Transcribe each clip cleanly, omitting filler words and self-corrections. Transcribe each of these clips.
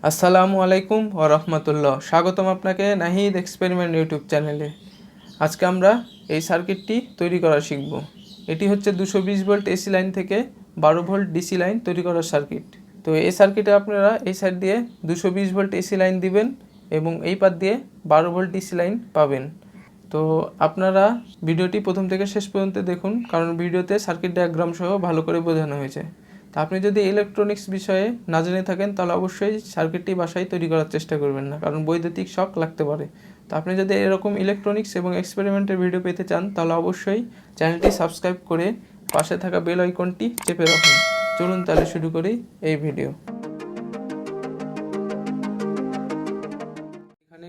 আসসালামু আলাইকুম ওয়া রাহমাতুল্লাহ। স্বাগতম আপনাকে নাহিদ এক্সপেরিমেন্ট ইউটিউব চ্যানেলে। আজকে আমরা এই সার্কিটটি তৈরি করা শিখব। এটি হচ্ছে 220 ভোল্ট এসি লাইন থেকে 12 ভোল্ট ডিসি লাইন তৈরি করার সার্কিট। তো এই সার্কিটে আপনারা এই সাইড দিয়ে 220 ভোল্ট এসি লাইন দিবেন এবং এই পাশ দিয়ে 12 ভোল্ট ডিসি লাইন পাবেন। তো আপনারা ভিডিওটি প্রথম থেকে শেষ পর্যন্ত দেখুন, কারণ ভিডিওতে সার্কিট ডায়াগ্রাম সহ ভালো করে বোঝানো হয়েছে। তা আপনি যদি ইলেকট্রনিক্স বিষয়ে না জেনে থাকেন তাহলে অবশ্যই সার্কিটটি বাসায় তৈরি করার চেষ্টা করবেন না, কারণ বৈদ্যুতিক শক লাগতে পারে। তো আপনি যদি এরকম ইলেকট্রনিক্স এবং এক্সপেরিমেন্টের ভিডিও পেতে চান তাহলে অবশ্যই চ্যানেলটি সাবস্ক্রাইব করে পাশে থাকা বেল আইকনটি চেপে রাখুন। চলুন তাহলে শুরু করি এই ভিডিও।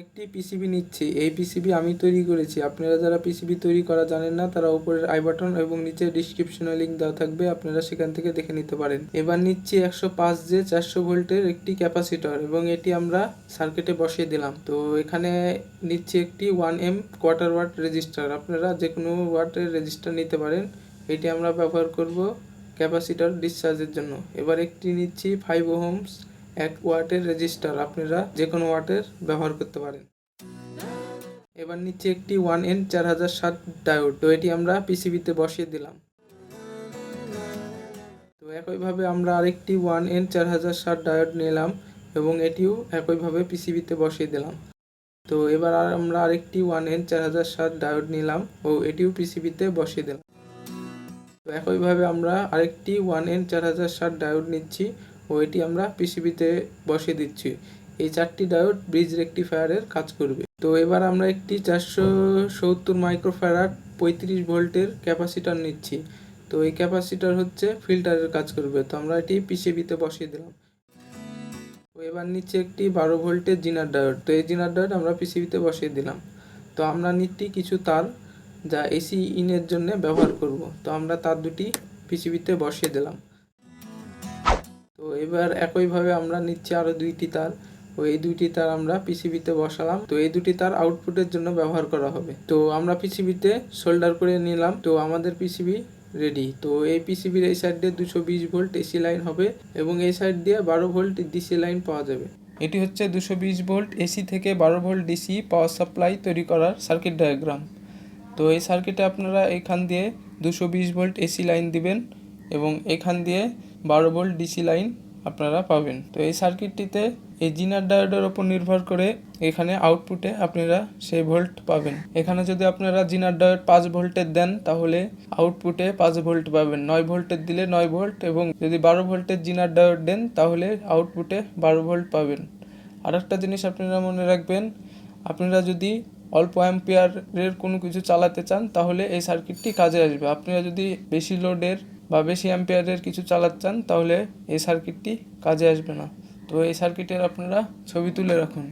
একটি পিসিবি নিচ্ছি। এই পিসিবি আমি তৈরি করেছি। আপনারা যারা পিসিবি তৈরি করা জানেন না তারা উপরের আই বাটন এবং নিচে ডিসক্রিপশনে লিংক দেওয়া থাকবে, আপনারা সেখান থেকে দেখে নিতে পারেন। এবার নিচ্ছি 105J 400 ভোল্টের একটি ক্যাপাসিটর এবং এটি আমরা সার্কিটে বসিয়ে দিলাম। তো এখানে নিচ্ছি একটি 1M কোয়ার্টার ওয়াট রেজিস্টার। আপনারা যে কোনো ওয়াটের রেজিস্টার নিতে পারেন। এটি আমরা ব্যবহার করব ক্যাপাসিটর ডিসচার্জের জন্য। এবার একটি নিচ্ছি 5 ওহমস 1 ওয়াটের রেজিস্টার। আপনারা যে কোনো ওয়াটের ব্যবহার করতে পারেন। এবার নিচে একটি 1N 4060 ডায়োড। তো এটি আমরা পিসিবিতে বসিয়ে দিলাম। তো একইভাবে আমরা আরেকটি 1N 4060 ডায়োড নিলাম এবং এটিও একইভাবে পিসিবিতে বসিয়ে দিলাম। তো এবার আমরা আরেকটি 1N 4060 ডায়োড নিলাম ও এটিও পিসিবিতে বসিয়ে দিলাম। তো একইভাবে আমরা আরেকটি 1N 4060 ডায়োড নিচ্ছি ও এটি আমরা পিসিবিতে বসিয়ে দিচ্ছি। এই 4টি ডায়োড ব্রিজ রেকটিফায়ারের কাজ করবে। তো এবার আমরা একটি 470 মাইক্রোফ্যারাড 35 ভোল্টের ক্যাপাসিটর নিচ্ছি। তো এই ক্যাপাসিটর হচ্ছে ফিল্টারের কাজ করবে। তো আমরা এটি পিসিবিতে বসিয়ে দিলাম। তো এবার নিচ্ছে একটি 12 ভোল্টের জিনার ডায়োড। তো এই জিনার ডায়োড আমরা পিসিবিতে বসিয়ে দিলাম। তো আমরা নিচ্ছি কিছু তার যা এসি ইনের জন্য ব্যবহার করব। তো আমরা তার দুটি পিসিবিতে বসিয়ে দিলাম। তো এবার একইভাবে আমরা নিচ্ছি আরও 2টি তার ও এই 2টি তার আমরা পিসিবিতে বসালাম। তো এই 2টি তার আউটপুটের জন্য ব্যবহার করা হবে। তো আমরা পিসিবিতে সোল্ডার করে নিলাম। তো আমাদের পিসিবি রেডি। তো এই পিসিবির এই সাইড দিয়ে 220 ভোল্ট এসি লাইন হবে এবং এই সাইড দিয়ে 12 ভোল্ট ডিসি লাইন পাওয়া যাবে। এটি হচ্ছে 220 ভোল্ট এসি থেকে 12 ভোল্ট ডিসি পাওয়ার সাপ্লাই তৈরি করার সার্কিট ডায়াগ্রাম। তো এই সার্কিটে আপনারা এখান দিয়ে 220 ভোল্ট এসি লাইন দিবেন এবং এখান দিয়ে 12 ভোল্ট ডিসি লাইন আপনারা পাবেন। তো এই সার্কিটটিতে এই জিনার ডায়োডের ওপর নির্ভর করে এখানে আউটপুটে আপনারা সেই ভোল্ট পাবেন। এখানে যদি আপনারা জিনার ডায়োড 5 ভোল্টের দেন তাহলে আউটপুটে 5 ভোল্ট পাবেন। 9 ভোল্টের দিলে 9 ভোল্ট এবং যদি 12 ভোল্টের জিনার ডায়োড দেন তাহলে আউটপুটে 12 ভোল্ট পাবেন। আরেকটা জিনিস আপনারা মনে রাখবেন, আপনারা যদি অল্প অ্যাম্পিয়ারের কোনো কিছু চালাতে চান তাহলে এই সার্কিটটি কাজে আসবে। আপনারা যদি বেশি লোডের বা বেশি অ্যাম্পিয়ারের কিছু চালাতে চান তাহলে এই সার্কিটটি কাজে আসবে না। তো এই সার্কিটের আপনারা ছবি তুলে রাখুন।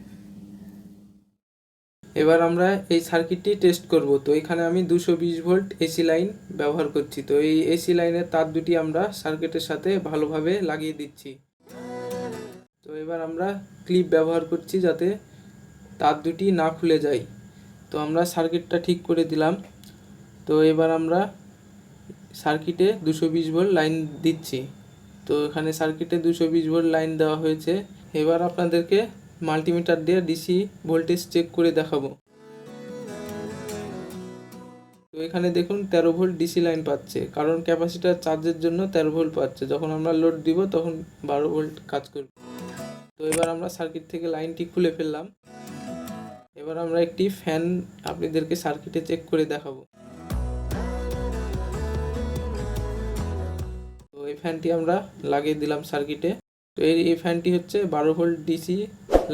এবার আমরা এই সার্কিটটি টেস্ট করব। তো এখানে আমি 220 ভোল্ট এসি লাইন ব্যবহার করছি। তো এই এসি লাইনের তার দুটি আমরা সার্কিটের সাথে ভালোভাবে লাগিয়ে দিচ্ছি। তো এবার আমরা ক্লিপ ব্যবহার করছি যাতে তার দুটি না খুলে যায়। তো আমরা সার্কিটটা ঠিক করে দিলাম। তো এবার আমরা সার্কিটে 220 ভোল্ট লাইন দিচ্ছি। তো এখানে সার্কিটে 220 ভোল্ট লাইন দেওয়া হয়েছে। এবার আপনাদেরকে মাল্টিমিটার দিয়ে ডিসি ভোল্টেজ চেক করে দেখাবো। তো এখানে দেখুন 13 ভোল্ট ডিসি লাইন পাচ্ছে, কারণ ক্যাপাসিটার চার্জের জন্য 13 ভোল্ট পাচ্ছে। যখন আমরা লোড দিব তখন 12 ভোল্ট কাজ করবে। তো এবার আমরা সার্কিট থেকে লাইনটি খুলে ফেললাম। এবার আমরা একটি ফ্যান আপনাদেরকে সার্কিটে চেক করে দেখাবো। তো এই ফ্যানটি আমরা লাগিয়ে দিলাম সার্কিটে। তো এই ফ্যানটি হচ্ছে 12 ভোল্ট ডিসি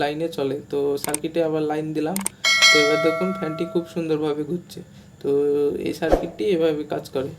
লাইনে চলে। তো সার্কিটে আবার লাইন দিলাম। তো এবার দেখুন ফ্যানটি খুব সুন্দরভাবে ঘুরছে। তো এই সার্কিটটি এভাবে কাজ করে।